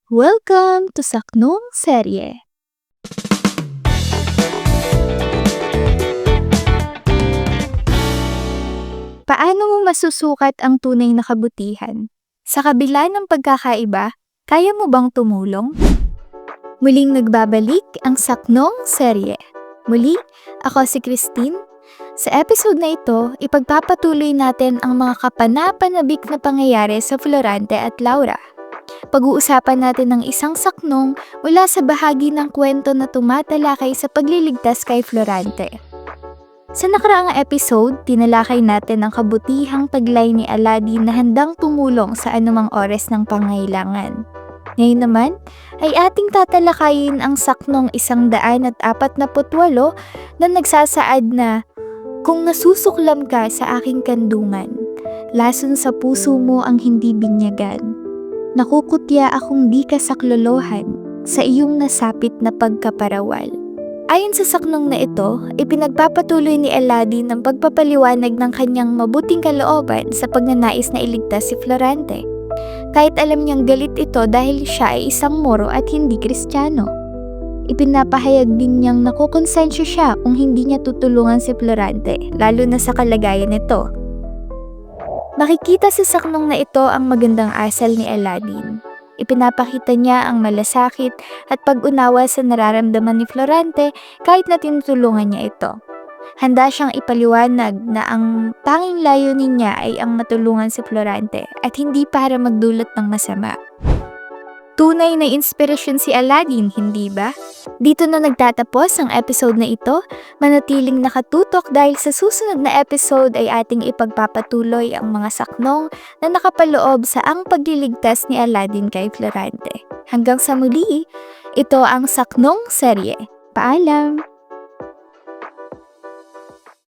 Welcome to Saknong Serye. Paano mo masusukat ang tunay na kabutihan? Sa kabila ng pagkakaiba, kaya mo bang tumulong? Muling nagbabalik ang Saknong Serye. Muli, ako si Christine. Sa episode na ito, ipagpapatuloy natin ang mga kapanapanabik na pangyayari sa Florante at Laura. Pag-uusapan natin ang isang saknong mula sa bahagi ng kwento na tumatalakay sa pagliligtas kay Florante. Sa nakaraang episode, tinalakay natin ang kabutihang taglay ni Aladdin na handang tumulong sa anumang oras ng pangailangan. Ngayon naman, ay ating tatalakayin ang saknong 148 na nagsasaad na, "Kung nasusuklam ka sa aking kandungan, lason sa puso mo ang hindi binyagan. Nakukutya akong di kasaklolohan sa iyong nasapit na pagkaparawal." Ayon sa saknong na ito, ipinagpapatuloy ni Aladdin ang pagpapaliwanag ng kanyang mabuting kalooban sa pagnanais na iligtas si Florante. Kahit alam niyang galit ito dahil siya ay isang Moro at hindi Kristiyano. Ipinapahayag din niyang nakukonsensya siya kung hindi niya tutulungan si Florante, lalo na sa kalagayan nito. Makikita sa saknong na ito ang magandang asal ni Aladdin. Ipinapakita niya ang malasakit at pag-unawa sa nararamdaman ni Florante kahit na tinutulungan niya ito. Handa siyang ipaliwanag na ang tanging layunin niya ay ang matulungan si Florante at hindi para magdulot ng masama. Tunay na inspirasyon si Aladdin, hindi ba? Dito na nagtatapos ang episode na ito. Manatiling nakatutok dahil sa susunod na episode ay ating ipagpapatuloy ang mga saknong na nakapaloob sa ang pagliligtas ni Aladdin kay Florante. Hanggang sa muli, ito ang Saknong Serye. Paalam!